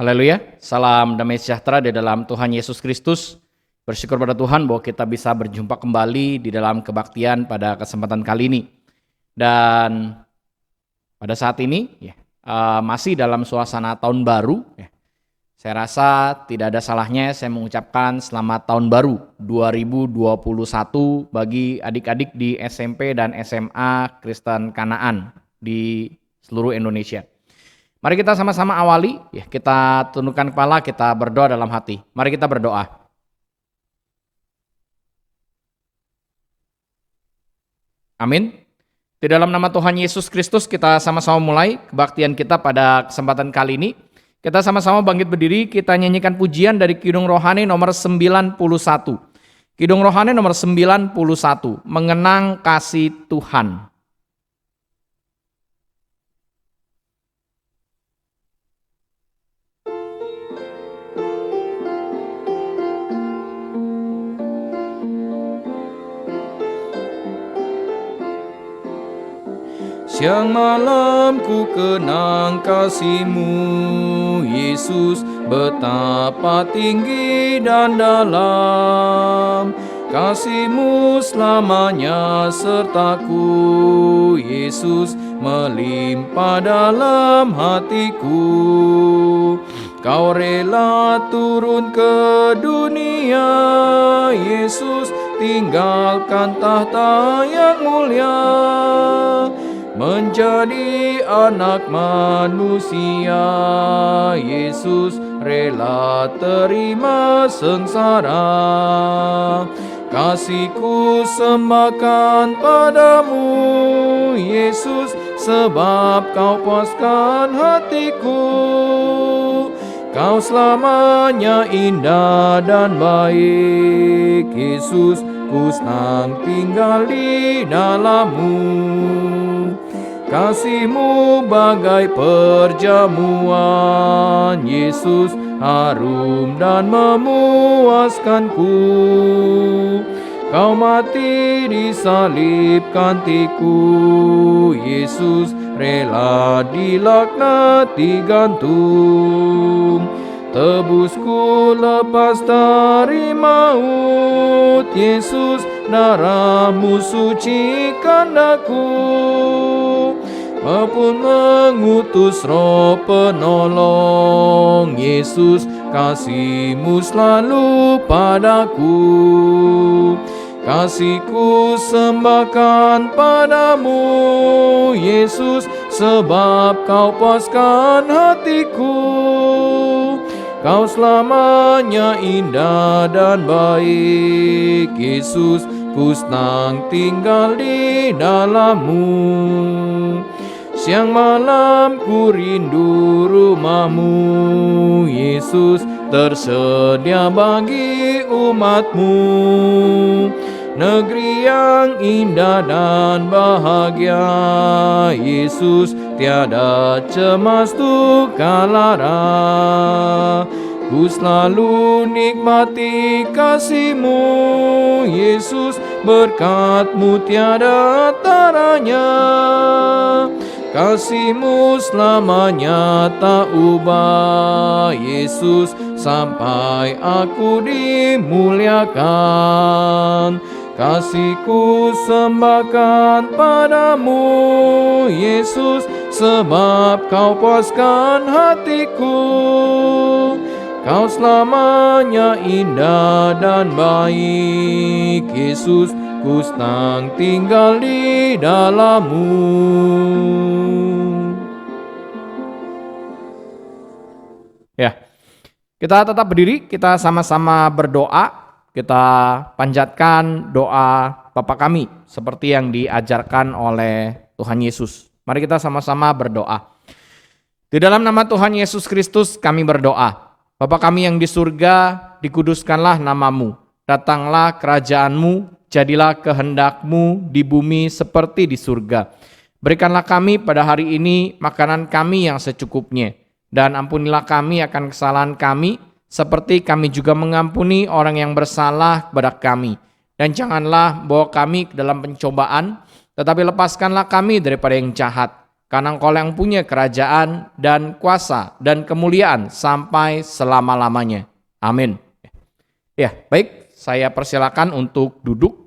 Haleluya, salam damai sejahtera di dalam Tuhan Yesus Kristus. Bersyukur pada Tuhan bahwa kita bisa berjumpa kembali di dalam kebaktian pada kesempatan kali ini. Dan pada saat ini masih dalam suasana tahun baru. Saya rasa tidak ada salahnya saya mengucapkan selamat tahun baru 2021 bagi adik-adik di SMP dan SMA Kristen Kanaan di seluruh Indonesia. Mari kita sama-sama awali, kita tundukkan kepala, kita berdoa dalam hati. Mari kita berdoa. Amin. Di dalam nama Tuhan Yesus Kristus kita sama-sama mulai kebaktian kita pada kesempatan kali ini. Kita sama-sama bangkit berdiri, kita nyanyikan pujian dari Kidung Rohani nomor 91. Kidung Rohani nomor 91, Mengenang Kasih Tuhan. Siang malam ku kenang kasih-Mu, Yesus, betapa tinggi dan dalam. Kasih-Mu selamanya sertaku, Yesus, melimpah dalam hatiku. Kau rela turun ke dunia, Yesus, tinggalkan tahta yang mulia. Menjadi anak manusia, Yesus rela terima sengsara. Kasihku sembahkan padamu, Yesus, sebab kau puaskan hatiku. Kau selamanya indah dan baik, Yesus, ku senang tinggal di dalam-Mu. Kasih-Mu bagai perjamuan, Yesus, harum dan memuaskanku. Kau mati disalibkantiku, Yesus, rela dilaknati gantung. Tebusku lepas dari maut, Yesus, darah-Mu sucikan daku. Maupun mengutus Roh Penolong, Yesus, kasih-Mu selalu padaku. Kasihku sembahkan padamu, Yesus, sebab kau puaskan hatiku. Kau selamanya indah dan baik, Yesus, ku senang tinggal di dalam-Mu. Siang malam ku rindu rumah-Mu, Yesus, tersedia bagi umat-Mu. Negeri yang indah dan bahagia, Yesus, tiada cemas duka lara. Ku selalu nikmati kasih-Mu, Yesus, berkat-Mu tiada taranya. Kasih-Mu selamanya tak ubah, Yesus, sampai aku dimuliakan. Kasihku sembahkan padamu, Yesus, sebab kau puaskan hatiku. Kau selamanya indah dan baik, Yesus, ku senang tinggal di dalam-Mu. Kita tetap berdiri, kita sama-sama berdoa, kita panjatkan doa Bapa kami seperti yang diajarkan oleh Tuhan Yesus. Mari kita sama-sama berdoa. Di dalam nama Tuhan Yesus Kristus kami berdoa. Bapa kami yang di surga, dikuduskanlah nama-Mu. Datanglah kerajaan-Mu, jadilah kehendak-Mu di bumi seperti di surga. Berikanlah kami pada hari ini makanan kami yang secukupnya. Dan ampunilah kami akan kesalahan kami, seperti kami juga mengampuni orang yang bersalah kepada kami. Dan janganlah bawa kami ke dalam pencobaan, tetapi lepaskanlah kami daripada yang jahat. karena Engkau yang punya kerajaan dan kuasa dan kemuliaan sampai selama-lamanya. Amin. Ya, baik, saya persilakan untuk duduk.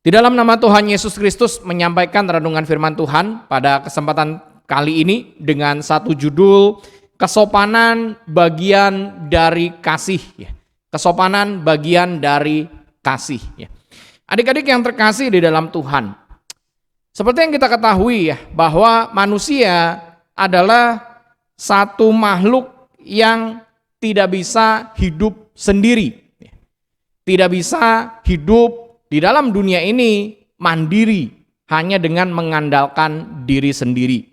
Di dalam nama Tuhan Yesus Kristus menyampaikan renungan firman Tuhan pada kesempatan kali ini dengan satu judul, kesopanan bagian dari kasih. Kesopanan bagian dari kasih. Adik-adik yang terkasih di dalam Tuhan, seperti yang kita ketahui bahwa manusia adalah satu makhluk yang tidak bisa hidup sendiri. Tidak bisa hidup di dalam dunia ini mandiri hanya dengan mengandalkan diri sendiri.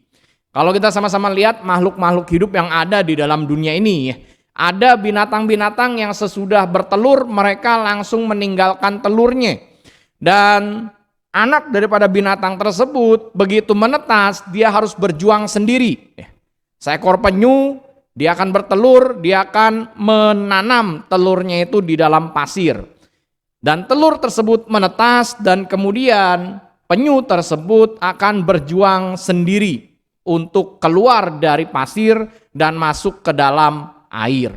Kalau kita sama-sama lihat makhluk-makhluk hidup yang ada di dalam dunia ini, ada binatang-binatang yang sesudah bertelur mereka langsung meninggalkan telurnya. Dan anak daripada binatang tersebut begitu menetas dia harus berjuang sendiri. Seekor penyu dia akan bertelur, dia akan menanam telurnya itu di dalam pasir. Dan telur tersebut menetas dan kemudian penyu tersebut akan berjuang sendiri untuk keluar dari pasir dan masuk ke dalam air.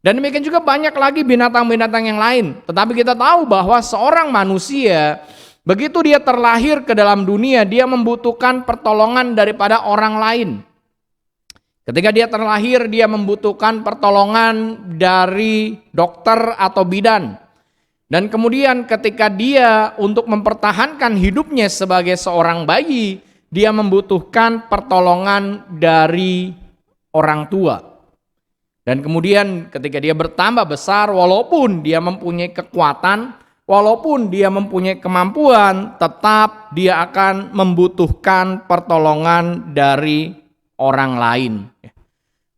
Dan demikian juga banyak lagi binatang-binatang yang lain. Tetapi kita tahu bahwa seorang manusia begitu dia terlahir ke dalam dunia, dia membutuhkan pertolongan daripada orang lain. Ketika dia terlahir, dia membutuhkan pertolongan dari dokter atau bidan. Dan kemudian ketika dia untuk mempertahankan hidupnya sebagai seorang bayi, dia membutuhkan pertolongan dari orang tua. Dan kemudian ketika dia bertambah besar, walaupun dia mempunyai kekuatan, walaupun dia mempunyai kemampuan, tetap dia akan membutuhkan pertolongan dari orang lain.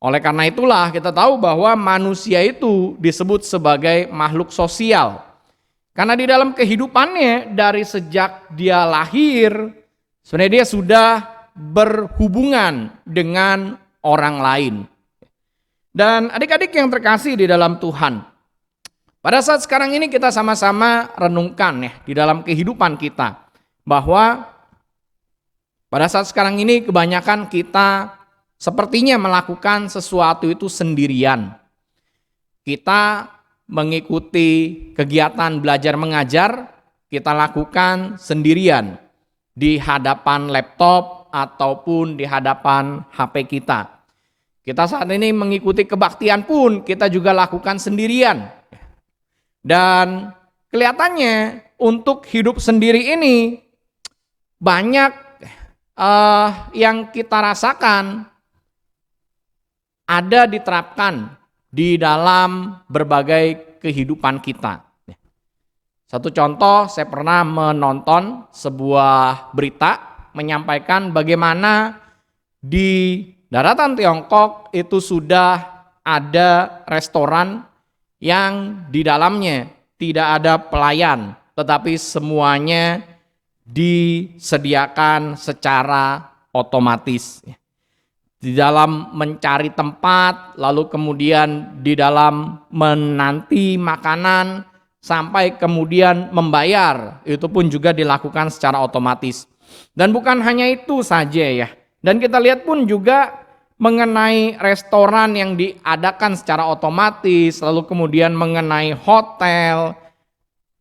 Oleh karena itulah kita tahu bahwa manusia itu disebut sebagai makhluk sosial. Karena di dalam kehidupannya dari sejak dia lahir, sebenarnya dia sudah berhubungan dengan orang lain. Dan adik-adik yang terkasih di dalam Tuhan, pada saat sekarang ini kita sama-sama renungkan di dalam kehidupan kita, bahwa pada saat sekarang ini kebanyakan kita sepertinya melakukan sesuatu itu sendirian. Kita mengikuti kegiatan belajar mengajar, kita lakukan sendirian di hadapan laptop ataupun di hadapan HP kita. Kita saat ini mengikuti kebaktian pun kita juga lakukan sendirian. Dan kelihatannya untuk hidup sendiri ini banyak yang kita rasakan ada diterapkan di dalam berbagai kehidupan kita. Satu contoh, saya pernah menonton sebuah berita menyampaikan bagaimana di daratan Tiongkok itu sudah ada restoran yang di dalamnya tidak ada pelayan, tetapi semuanya disediakan secara otomatis. Di dalam mencari tempat, lalu kemudian di dalam menanti makanan, sampai kemudian membayar, itu pun juga dilakukan secara otomatis. Dan bukan hanya itu saja ya, dan kita lihat pun juga mengenai restoran yang diadakan secara otomatis, lalu kemudian mengenai hotel,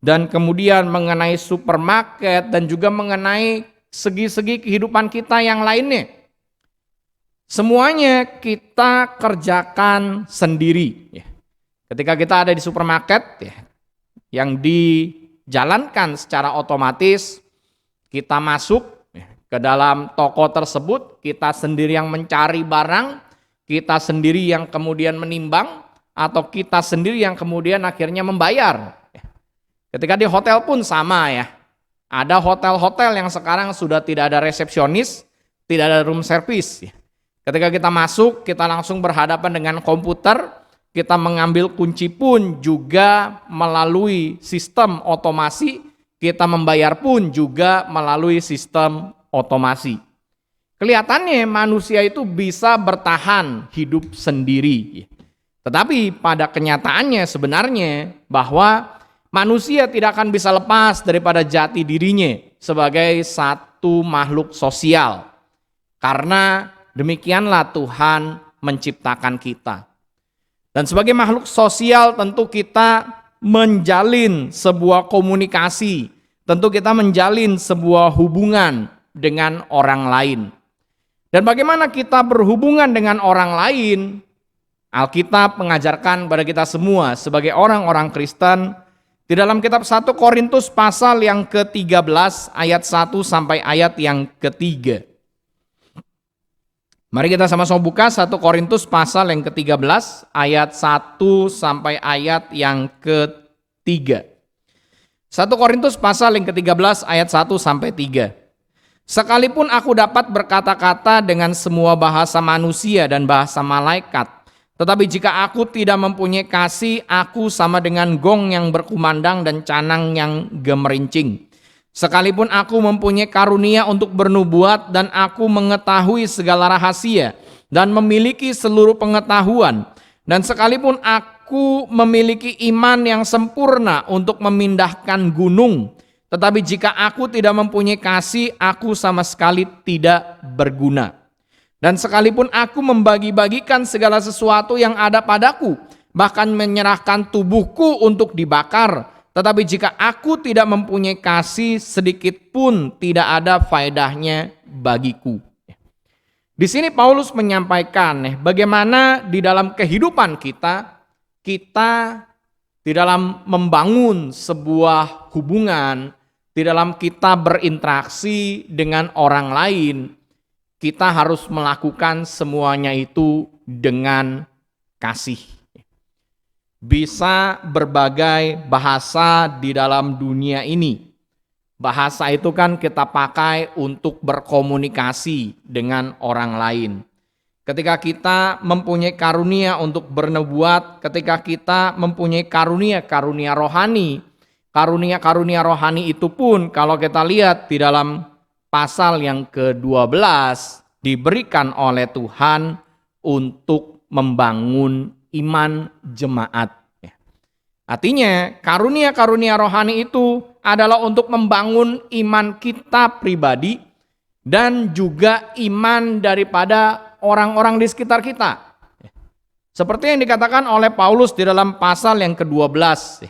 dan kemudian mengenai supermarket, dan juga mengenai segi-segi kehidupan kita yang lainnya. Semuanya kita kerjakan sendiri. Ketika kita ada di supermarket yang dijalankan secara otomatis, kita masuk ke dalam toko tersebut, kita sendiri yang mencari barang, kita sendiri yang kemudian menimbang, atau kita sendiri yang kemudian akhirnya membayar. Ketika di hotel pun sama ya. Ada hotel-hotel yang sekarang sudah tidak ada resepsionis, tidak ada room service. Ketika kita masuk, kita langsung berhadapan dengan komputer, kita mengambil kunci pun juga melalui sistem otomasi, kita membayar pun juga melalui sistem otomasi. Kelihatannya manusia itu bisa bertahan hidup sendiri. Tetapi pada kenyataannya sebenarnya bahwa manusia tidak akan bisa lepas daripada jati dirinya. sebagai satu makhluk sosial. Karena demikianlah Tuhan menciptakan kita. Dan sebagai makhluk sosial tentu kita menjalin sebuah komunikasi, tentu kita menjalin sebuah hubungan dengan orang lain. Dan bagaimana kita berhubungan dengan orang lain? Alkitab mengajarkan pada kita semua sebagai orang-orang Kristen di dalam kitab 1 Korintus pasal yang ke-13 ayat 1 sampai ayat yang ke-3. Mari kita sama-sama buka 1 Korintus pasal yang ke-13 ayat 1 sampai ayat yang ke-3. 1 Korintus pasal yang ke-13 ayat 1 sampai 3. Sekalipun aku dapat berkata-kata dengan semua bahasa manusia dan bahasa malaikat, tetapi jika aku tidak mempunyai kasih, aku sama dengan gong yang berkumandang dan canang yang gemerincing. Sekalipun aku mempunyai karunia untuk bernubuat dan aku mengetahui segala rahasia dan memiliki seluruh pengetahuan, dan sekalipun aku memiliki iman yang sempurna untuk memindahkan gunung, tetapi jika aku tidak mempunyai kasih, aku sama sekali tidak berguna. Dan sekalipun aku membagi-bagikan segala sesuatu yang ada padaku, bahkan menyerahkan tubuhku untuk dibakar, tetapi jika aku tidak mempunyai kasih, sedikit pun tidak ada faedahnya bagiku. Di sini Paulus menyampaikan bagaimana di dalam kehidupan kita di dalam membangun sebuah hubungan, di dalam kita berinteraksi dengan orang lain, kita harus melakukan semuanya itu dengan kasih. Bisa berbagai bahasa di dalam dunia ini. Bahasa itu kan kita pakai untuk berkomunikasi dengan orang lain. Ketika kita mempunyai karunia untuk bernubuat, ketika kita mempunyai karunia rohani, karunia rohani itu pun kalau kita lihat di dalam pasal yang ke-12 diberikan oleh Tuhan untuk membangun iman jemaat. Artinya karunia rohani itu adalah untuk membangun iman kita pribadi dan juga iman daripada orang-orang di sekitar kita. Seperti yang dikatakan oleh Paulus di dalam pasal yang ke-12.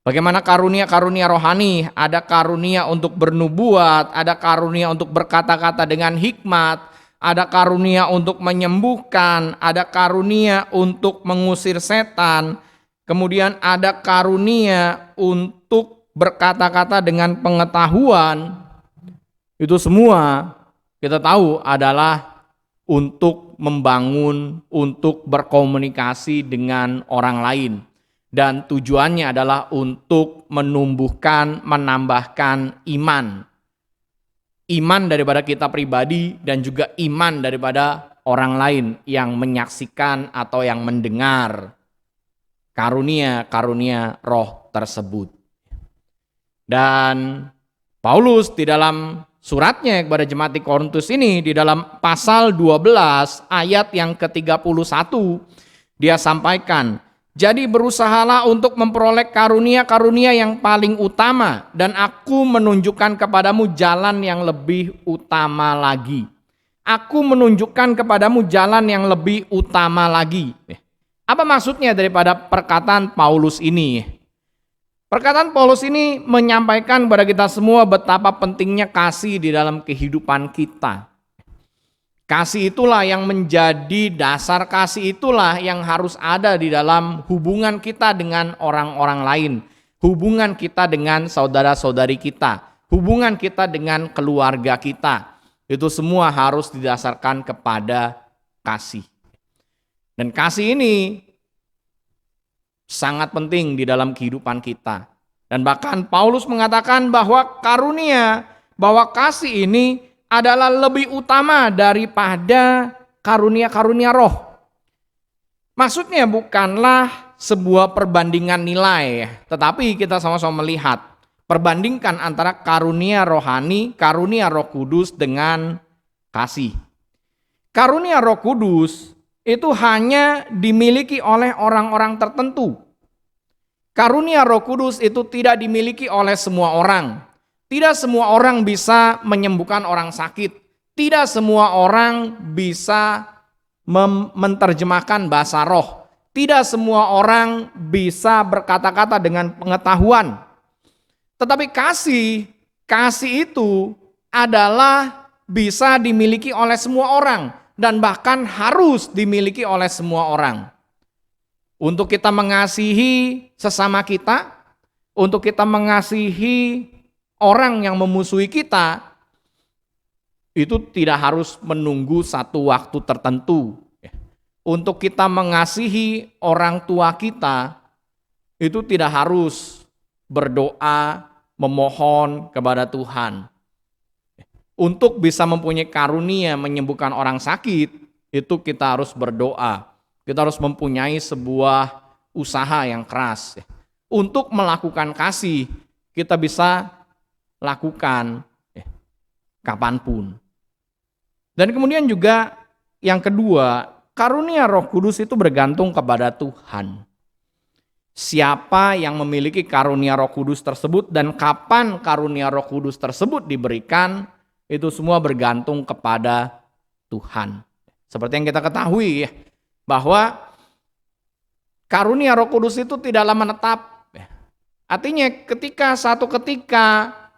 Bagaimana karunia rohani, ada karunia untuk bernubuat, ada karunia untuk berkata-kata dengan hikmat, ada karunia untuk menyembuhkan, ada karunia untuk mengusir setan, kemudian ada karunia untuk berkata-kata dengan pengetahuan. Itu semua kita tahu adalah untuk membangun, untuk berkomunikasi dengan orang lain. Dan tujuannya adalah untuk menumbuhkan, menambahkan iman. Iman daripada kita pribadi dan juga iman daripada orang lain yang menyaksikan atau yang mendengar karunia roh tersebut. Dan Paulus di dalam suratnya kepada jemaat di Korintus ini, di dalam pasal 12 ayat yang ke-31, dia sampaikan, jadi berusahalah untuk memperoleh karunia-karunia yang paling utama, dan aku menunjukkan kepadamu jalan yang lebih utama lagi. Aku menunjukkan kepadamu jalan yang lebih utama lagi. Apa maksudnya daripada perkataan Paulus ini? Perkataan Paulus ini menyampaikan kepada kita semua betapa pentingnya kasih di dalam kehidupan kita. Kasih itulah yang menjadi dasar, kasih itulah yang harus ada di dalam hubungan kita dengan orang-orang lain, hubungan kita dengan saudara-saudari kita, hubungan kita dengan keluarga kita. Itu semua harus didasarkan kepada kasih. Dan kasih ini sangat penting di dalam kehidupan kita. Dan bahkan Paulus mengatakan bahwa bahwa kasih ini adalah lebih utama daripada karunia-karunia roh. Maksudnya bukanlah sebuah perbandingan nilai, tetapi kita sama-sama melihat, perbandingkan antara karunia rohani, karunia Roh Kudus dengan kasih. Karunia Roh Kudus itu hanya dimiliki oleh orang-orang tertentu. Karunia Roh Kudus itu tidak dimiliki oleh semua orang. Tidak semua orang bisa menyembuhkan orang sakit. Tidak semua orang bisa menerjemahkan bahasa roh. Tidak semua orang bisa berkata-kata dengan pengetahuan. Tetapi kasih itu adalah bisa dimiliki oleh semua orang dan bahkan harus dimiliki oleh semua orang. Untuk kita mengasihi sesama kita, untuk kita mengasihi orang yang memusuhi kita, itu tidak harus menunggu satu waktu tertentu. Untuk kita mengasihi orang tua kita, itu tidak harus berdoa, memohon kepada Tuhan. Untuk bisa mempunyai karunia menyembuhkan orang sakit, itu kita harus berdoa. Kita harus mempunyai sebuah usaha yang keras. Untuk melakukan kasih, kita bisa lakukan kapanpun. Dan kemudian juga yang kedua, karunia Roh Kudus itu bergantung kepada Tuhan. Siapa yang memiliki karunia Roh Kudus tersebut dan kapan karunia Roh Kudus tersebut diberikan, itu semua bergantung kepada Tuhan. Seperti yang kita ketahui bahwa karunia Roh Kudus itu tidaklah menetap. Artinya ketika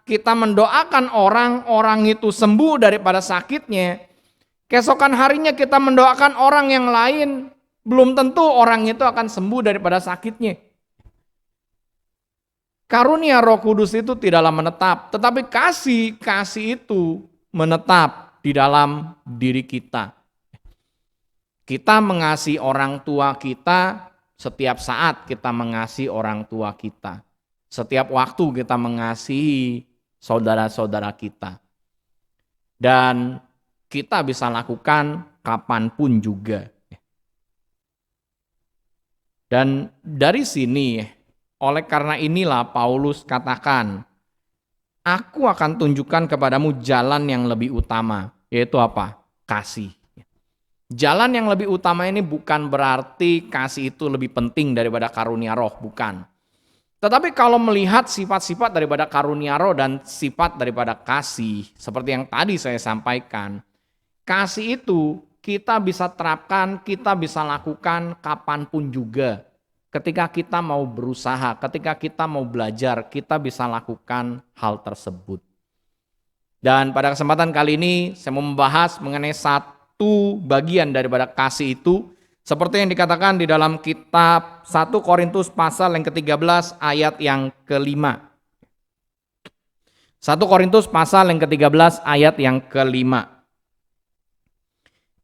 kita mendoakan orang itu sembuh daripada sakitnya, keesokan harinya kita mendoakan orang yang lain, belum tentu orang itu akan sembuh daripada sakitnya. Karunia Roh Kudus itu tidaklah menetap, tetapi kasih itu menetap di dalam diri kita. Kita mengasihi orang tua kita, setiap saat kita mengasihi orang tua kita. Setiap waktu kita mengasihi saudara-saudara kita. Dan kita bisa lakukan kapanpun juga. Dan dari sini, oleh karena inilah Paulus katakan, aku akan tunjukkan kepadamu jalan yang lebih utama, yaitu apa? Kasih. Jalan yang lebih utama ini bukan berarti kasih itu lebih penting daripada karunia roh, bukan. Tetapi kalau melihat sifat-sifat daripada karunia roh dan sifat daripada kasih, seperti yang tadi saya sampaikan, kasih itu kita bisa terapkan, kita bisa lakukan kapanpun juga. Ketika kita mau berusaha, ketika kita mau belajar, kita bisa lakukan hal tersebut. Dan pada kesempatan kali ini saya mau membahas mengenai satu bagian daripada kasih itu, seperti yang dikatakan di dalam kitab 1 Korintus pasal yang ke-13 ayat yang ke-5. 1 Korintus pasal yang ke-13 ayat yang ke-5.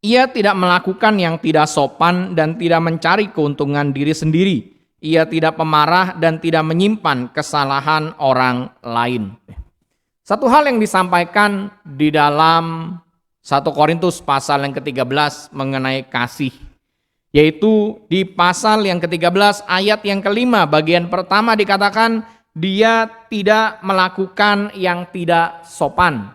Ia tidak melakukan yang tidak sopan dan tidak mencari keuntungan diri sendiri. Ia tidak pemarah dan tidak menyimpan kesalahan orang lain. Satu hal yang disampaikan di dalam 1 Korintus pasal yang ke-13 mengenai kasih, yaitu di pasal yang ke-13 ayat yang ke-5 bagian pertama dikatakan dia tidak melakukan yang tidak sopan.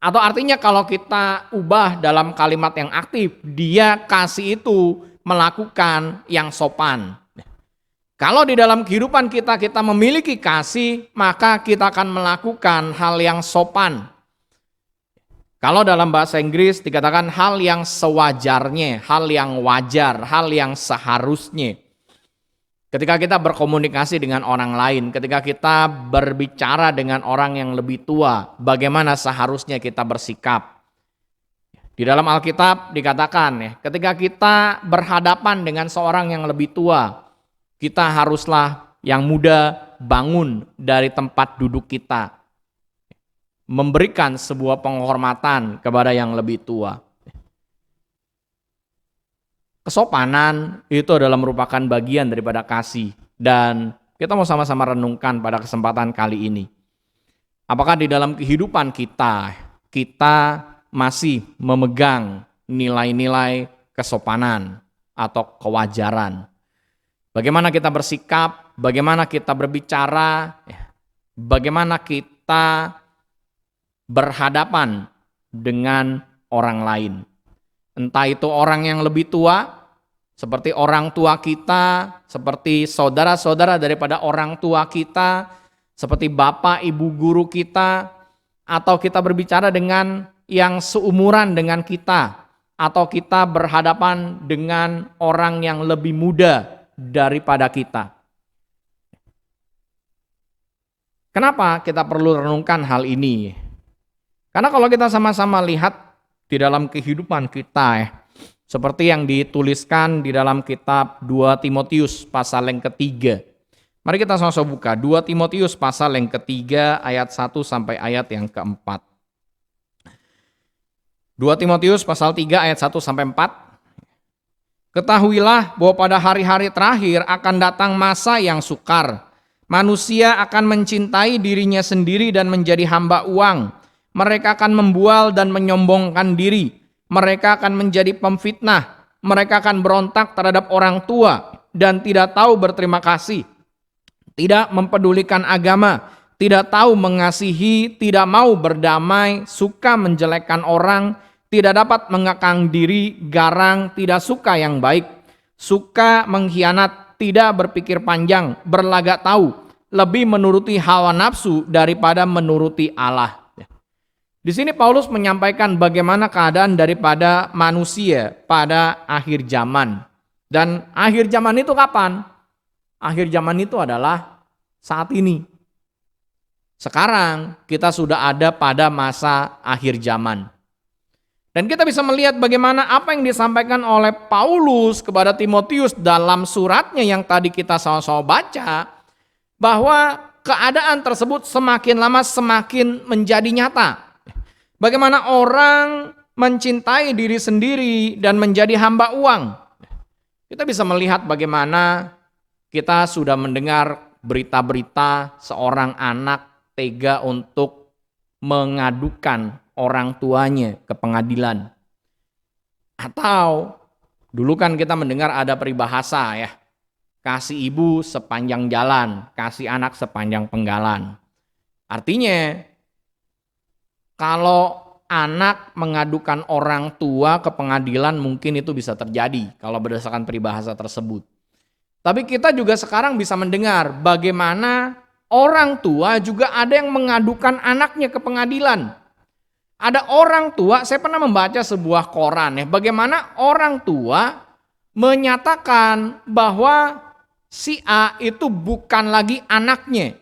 Atau artinya kalau kita ubah dalam kalimat yang aktif, dia kasih itu melakukan yang sopan. Kalau di dalam kehidupan kita memiliki kasih, maka kita akan melakukan hal yang sopan. Kalau dalam bahasa Inggris dikatakan hal yang sewajarnya, hal yang wajar, hal yang seharusnya. Ketika kita berkomunikasi dengan orang lain, ketika kita berbicara dengan orang yang lebih tua, bagaimana seharusnya kita bersikap. Di dalam Alkitab dikatakan, ketika kita berhadapan dengan seorang yang lebih tua, kita haruslah yang muda bangun dari tempat duduk kita, memberikan sebuah penghormatan kepada yang lebih tua. Kesopanan itu adalah merupakan bagian daripada kasih, dan kita mau sama-sama renungkan pada kesempatan kali ini. Apakah di dalam kehidupan kita masih memegang nilai-nilai kesopanan atau kewajaran? Bagaimana kita bersikap, bagaimana kita berbicara, bagaimana kita berhadapan dengan orang lain. Entah itu orang yang lebih tua, seperti orang tua kita, seperti saudara-saudara daripada orang tua kita, seperti bapak, ibu guru kita, atau kita berbicara dengan yang seumuran dengan kita, atau kita berhadapan dengan orang yang lebih muda daripada kita. Kenapa kita perlu renungkan hal ini? Karena kalau kita sama-sama lihat di dalam kehidupan kita, seperti yang dituliskan di dalam kitab 2 Timotius pasal yang ketiga. Mari kita sama-sama buka 2 Timotius pasal yang ketiga ayat 1 sampai ayat yang keempat. 2 Timotius pasal 3 ayat 1 sampai 4. Ketahuilah bahwa pada hari-hari terakhir akan datang masa yang sukar. Manusia akan mencintai dirinya sendiri dan menjadi hamba uang. Mereka akan membual dan menyombongkan diri. Mereka akan menjadi pemfitnah. Mereka akan berontak terhadap orang tua dan tidak tahu berterima kasih. Tidak mempedulikan agama, tidak tahu mengasihi, tidak mau berdamai, suka menjelekkan orang, tidak dapat mengekang diri, garang, tidak suka yang baik, suka mengkhianat, tidak berpikir panjang, berlagak tahu, lebih menuruti hawa nafsu daripada menuruti Allah. Di sini Paulus menyampaikan bagaimana keadaan daripada manusia pada akhir zaman. Dan akhir zaman itu kapan? Akhir zaman itu adalah saat ini. Sekarang kita sudah ada pada masa akhir zaman. Dan kita bisa melihat bagaimana apa yang disampaikan oleh Paulus kepada Timotius dalam suratnya yang tadi kita sama-sama baca, bahwa keadaan tersebut semakin lama semakin menjadi nyata. Bagaimana orang mencintai diri sendiri dan menjadi hamba uang. Kita bisa melihat bagaimana kita sudah mendengar berita-berita seorang anak tega untuk mengadukan orang tuanya ke pengadilan. Atau dulu kan kita mendengar ada peribahasa ya, kasih ibu sepanjang jalan, kasih anak sepanjang penggalan. Artinya kalau anak mengadukan orang tua ke pengadilan mungkin itu bisa terjadi kalau berdasarkan peribahasa tersebut. Tapi kita juga sekarang bisa mendengar bagaimana orang tua juga ada yang mengadukan anaknya ke pengadilan. Ada orang tua, saya pernah membaca sebuah koran ya, bagaimana orang tua menyatakan bahwa si A itu bukan lagi anaknya.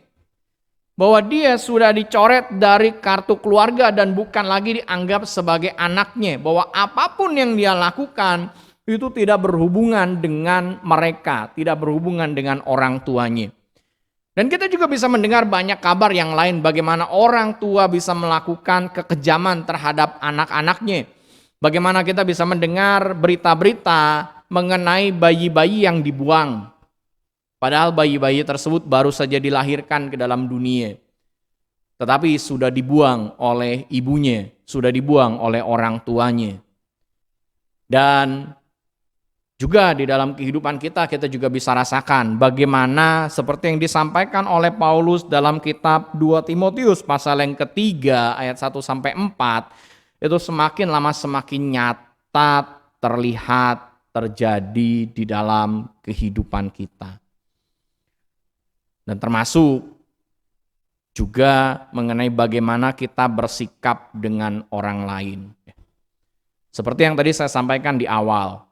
Bahwa dia sudah dicoret dari kartu keluarga dan bukan lagi dianggap sebagai anaknya. Bahwa apapun yang dia lakukan itu tidak berhubungan dengan mereka, tidak berhubungan dengan orang tuanya. Dan kita juga bisa mendengar banyak kabar yang lain bagaimana orang tua bisa melakukan kekejaman terhadap anak-anaknya. Bagaimana kita bisa mendengar berita-berita mengenai bayi-bayi yang dibuang. Padahal bayi-bayi tersebut baru saja dilahirkan ke dalam dunia. Tetapi sudah dibuang oleh ibunya, sudah dibuang oleh orang tuanya. Dan juga di dalam kehidupan kita juga bisa rasakan bagaimana seperti yang disampaikan oleh Paulus dalam kitab 2 Timotius pasal yang ketiga ayat 1 sampai 4 itu semakin lama semakin nyata terlihat terjadi di dalam kehidupan kita. Dan termasuk juga mengenai bagaimana kita bersikap dengan orang lain. Seperti yang tadi saya sampaikan di awal,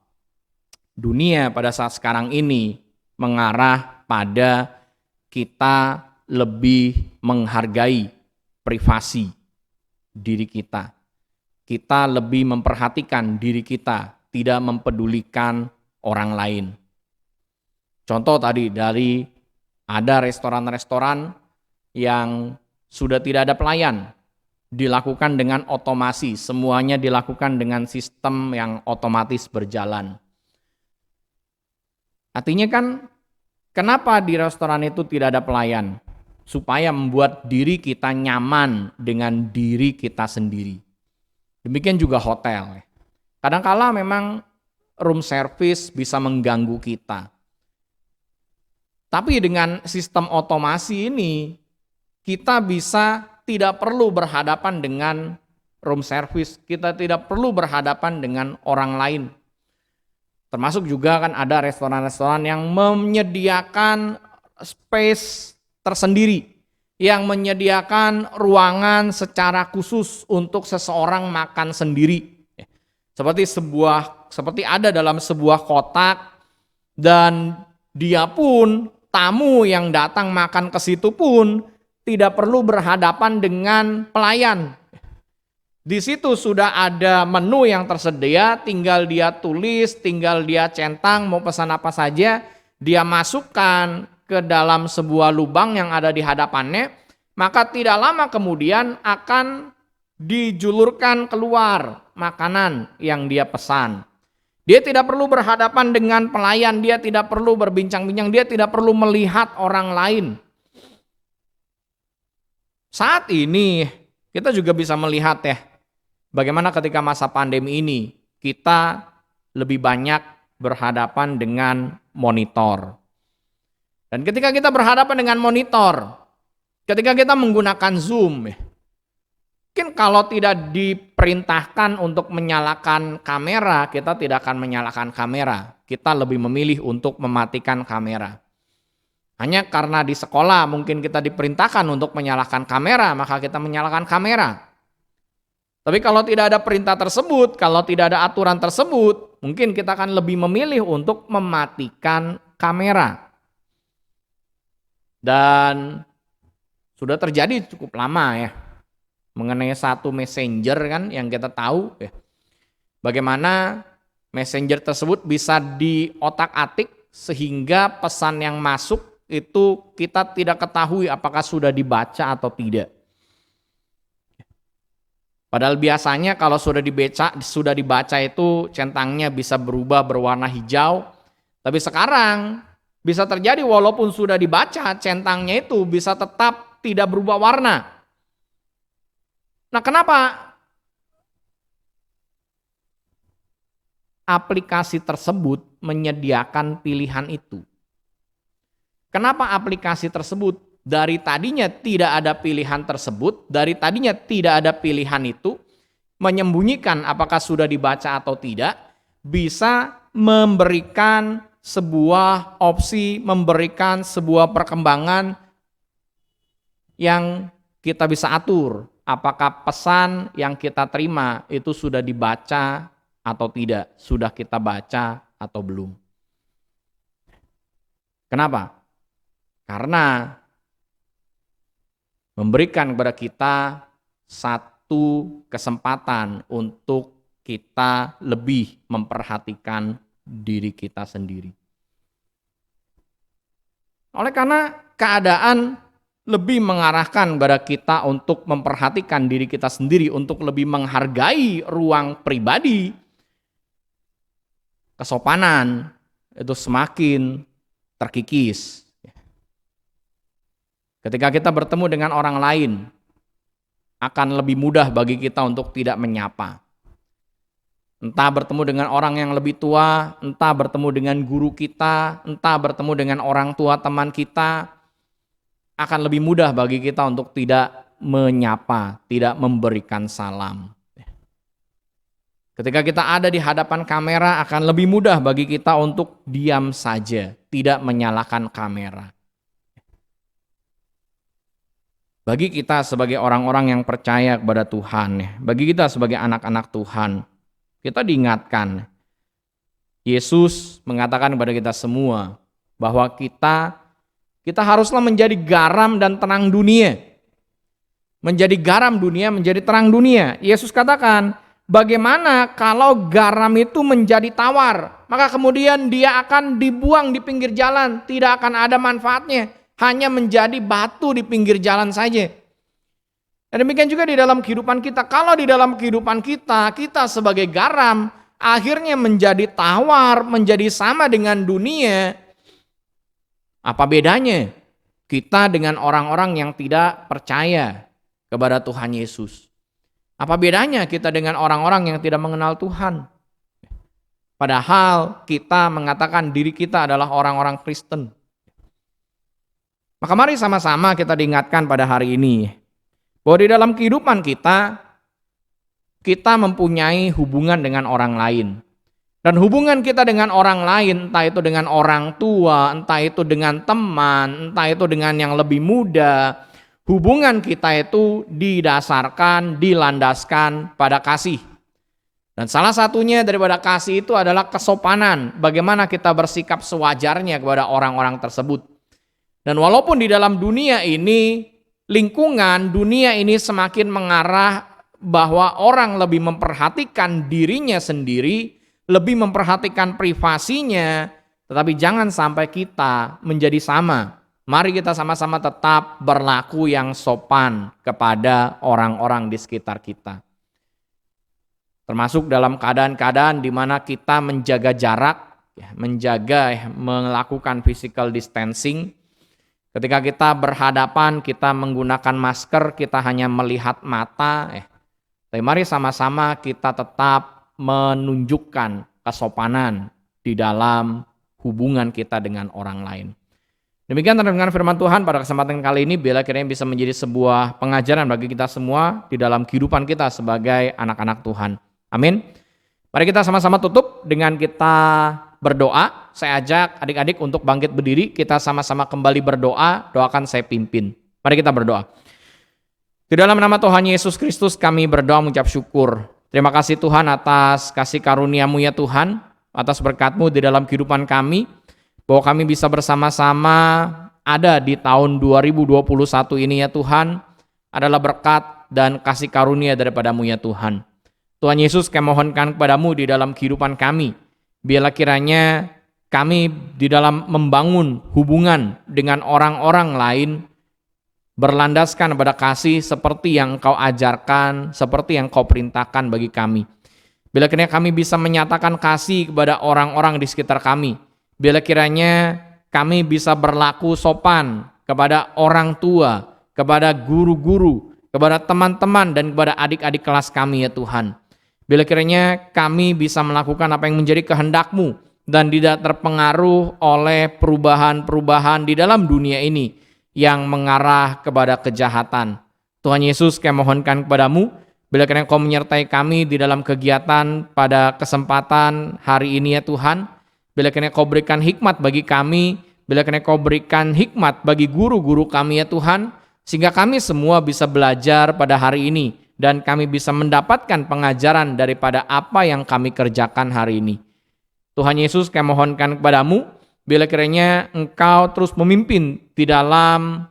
dunia pada saat sekarang ini mengarah pada kita lebih menghargai privasi diri kita. Kita lebih memperhatikan diri kita, tidak mempedulikan orang lain. Contoh tadi dari ada restoran-restoran yang sudah tidak ada pelayan, dilakukan dengan otomasi, semuanya dilakukan dengan sistem yang otomatis berjalan. Artinya kan, kenapa di restoran itu tidak ada pelayan? Supaya membuat diri kita nyaman dengan diri kita sendiri. Demikian juga hotel. Kadang-kala memang room service bisa mengganggu kita. Tapi dengan sistem otomasi ini, kita bisa tidak perlu berhadapan dengan room service, kita tidak perlu berhadapan dengan orang lain. Termasuk juga kan ada restoran-restoran yang menyediakan space tersendiri, yang menyediakan ruangan secara khusus untuk seseorang makan sendiri. Seperti ada dalam sebuah kotak, dan dia pun, tamu yang datang makan ke situ pun tidak perlu berhadapan dengan pelayan. Di situ sudah ada menu yang tersedia, tinggal dia tulis, tinggal dia centang mau pesan apa saja, dia masukkan ke dalam sebuah lubang yang ada di hadapannya, maka tidak lama kemudian akan dijulurkan keluar makanan yang dia pesan. Dia tidak perlu berhadapan dengan pelayan, dia tidak perlu berbincang-bincang, dia tidak perlu melihat orang lain. Saat ini kita juga bisa melihat ya, bagaimana ketika masa pandemi ini kita lebih banyak berhadapan dengan monitor. Dan ketika kita berhadapan dengan monitor, ketika kita menggunakan Zoom, mungkin kalau tidak diperintahkan untuk menyalakan kamera, kita tidak akan menyalakan kamera. Kita lebih memilih untuk mematikan kamera. Hanya karena di sekolah mungkin kita diperintahkan untuk menyalakan kamera, maka kita menyalakan kamera. Tapi kalau tidak ada perintah tersebut, kalau tidak ada aturan tersebut, mungkin kita akan lebih memilih untuk mematikan kamera. Dan sudah terjadi cukup lama ya, mengenai satu messenger kan yang kita tahu ya, bagaimana messenger tersebut bisa diotak-atik sehingga pesan yang masuk itu kita tidak ketahui apakah sudah dibaca atau tidak. Padahal biasanya kalau sudah dibaca itu centangnya bisa berubah berwarna hijau, tapi sekarang bisa terjadi walaupun sudah dibaca centangnya itu bisa tetap tidak berubah warna. Nah, kenapa aplikasi tersebut menyediakan pilihan itu? Kenapa aplikasi tersebut dari tadinya tidak ada pilihan tersebut, dari tadinya tidak ada pilihan itu, menyembunyikan apakah sudah dibaca atau tidak, bisa memberikan sebuah opsi, memberikan sebuah perkembangan yang kita bisa atur. Apakah pesan yang kita terima itu sudah dibaca atau tidak, sudah kita baca atau belum. Kenapa? Karena memberikan kepada kita satu kesempatan untuk kita lebih memperhatikan diri kita sendiri. Oleh karena keadaan lebih mengarahkan kepada kita untuk memperhatikan diri kita sendiri, untuk lebih menghargai ruang pribadi, kesopanan itu semakin terkikis. Ketika kita bertemu dengan orang lain, akan lebih mudah bagi kita untuk tidak menyapa. Entah bertemu dengan orang yang lebih tua, entah bertemu dengan guru kita, entah bertemu dengan orang tua teman kita, akan lebih mudah bagi kita untuk tidak menyapa, tidak memberikan salam. Ketika kita ada di hadapan kamera, akan lebih mudah bagi kita untuk diam saja, tidak menyalakan kamera. Bagi kita sebagai orang-orang yang percaya kepada Tuhan, bagi kita sebagai anak-anak Tuhan, kita diingatkan, Yesus mengatakan kepada kita semua bahwa kita haruslah menjadi garam dan terang dunia. Menjadi garam dunia, menjadi terang dunia. Yesus katakan, bagaimana kalau garam itu menjadi tawar? Maka kemudian dia akan dibuang di pinggir jalan, tidak akan ada manfaatnya. Hanya menjadi batu di pinggir jalan saja. Dan demikian juga di dalam kehidupan kita. Kalau di dalam kehidupan kita sebagai garam, akhirnya menjadi tawar, menjadi sama dengan dunia. Apa bedanya kita dengan orang-orang yang tidak percaya kepada Tuhan Yesus? Apa bedanya kita dengan orang-orang yang tidak mengenal Tuhan? Padahal kita mengatakan diri kita adalah orang-orang Kristen. Maka mari sama-sama kita diingatkan pada hari ini bahwa di dalam kehidupan kita mempunyai hubungan dengan orang lain. Dan hubungan kita dengan orang lain, entah itu dengan orang tua, entah itu dengan teman, entah itu dengan yang lebih muda, hubungan kita itu didasarkan, dilandaskan pada kasih. Dan salah satunya daripada kasih itu adalah kesopanan, bagaimana kita bersikap sewajarnya kepada orang-orang tersebut. Dan walaupun di dalam dunia ini, lingkungan dunia ini semakin mengarah bahwa orang lebih memperhatikan dirinya sendiri, lebih memperhatikan privasinya, tetapi jangan sampai kita menjadi sama. Mari kita sama-sama tetap berlaku yang sopan kepada orang-orang di sekitar kita. Termasuk dalam keadaan-keadaan di mana kita menjaga jarak, melakukan physical distancing. Ketika kita berhadapan, kita menggunakan masker, kita hanya melihat mata. Tapi mari sama-sama kita tetap menunjukkan kesopanan di dalam hubungan kita dengan orang lain. Demikian terdengar firman Tuhan pada kesempatan kali ini, bila kiranya bisa menjadi sebuah pengajaran bagi kita semua di dalam kehidupan kita sebagai anak-anak Tuhan. Amin. Mari kita sama-sama tutup dengan kita berdoa. Saya ajak adik-adik untuk bangkit berdiri, kita sama-sama kembali berdoa, doakan saya pimpin. Mari kita berdoa. Di dalam nama Tuhan Yesus Kristus kami berdoa mengucap syukur. Terima kasih Tuhan atas kasih karunia-Mu ya Tuhan, atas berkat-Mu di dalam kehidupan kami, bahwa kami bisa bersama-sama ada di tahun 2021 ini ya Tuhan, adalah berkat dan kasih karunia daripada-Mu ya Tuhan. Tuhan Yesus, kami mohonkan kepada-Mu di dalam kehidupan kami, biarlah kiranya kami di dalam membangun hubungan dengan orang-orang lain berlandaskan pada kasih seperti yang Engkau ajarkan, seperti yang Kau perintahkan bagi kami. Bila kiranya kami bisa menyatakan kasih kepada orang-orang di sekitar kami, bila kiranya kami bisa berlaku sopan kepada orang tua, kepada guru-guru, kepada teman-teman dan kepada adik-adik kelas kami ya Tuhan. Bila kiranya kami bisa melakukan apa yang menjadi kehendak-Mu dan tidak terpengaruh oleh perubahan-perubahan di dalam dunia ini yang mengarah kepada kejahatan. Tuhan Yesus, kami mohonkan kepada-Mu, bila kiranya Kau menyertai kami di dalam kegiatan pada kesempatan hari ini ya Tuhan, bila kiranya Kau berikan hikmat bagi kami, bila kiranya Kau berikan hikmat bagi guru-guru kami ya Tuhan, sehingga kami semua bisa belajar pada hari ini, dan kami bisa mendapatkan pengajaran daripada apa yang kami kerjakan hari ini. Tuhan Yesus, kami mohonkan kepada-Mu, bila kiranya Engkau terus memimpin di dalam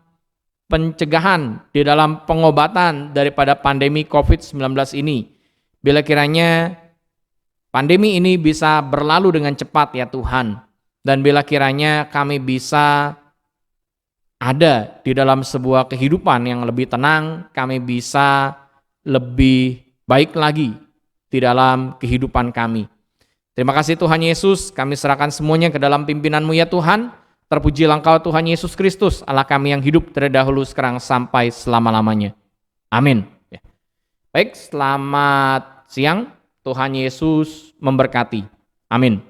pencegahan, di dalam pengobatan daripada pandemi COVID-19 ini. Bila kiranya pandemi ini bisa berlalu dengan cepat ya Tuhan. Dan bila kiranya kami bisa ada di dalam sebuah kehidupan yang lebih tenang, kami bisa lebih baik lagi di dalam kehidupan kami. Terima kasih Tuhan Yesus, kami serahkan semuanya ke dalam pimpinan-Mu ya Tuhan. Terpujilah Engkau Tuhan Yesus Kristus, Allah kami yang hidup dari dahulu sekarang sampai selama-lamanya. Amin. Baik, selamat siang. Tuhan Yesus memberkati. Amin.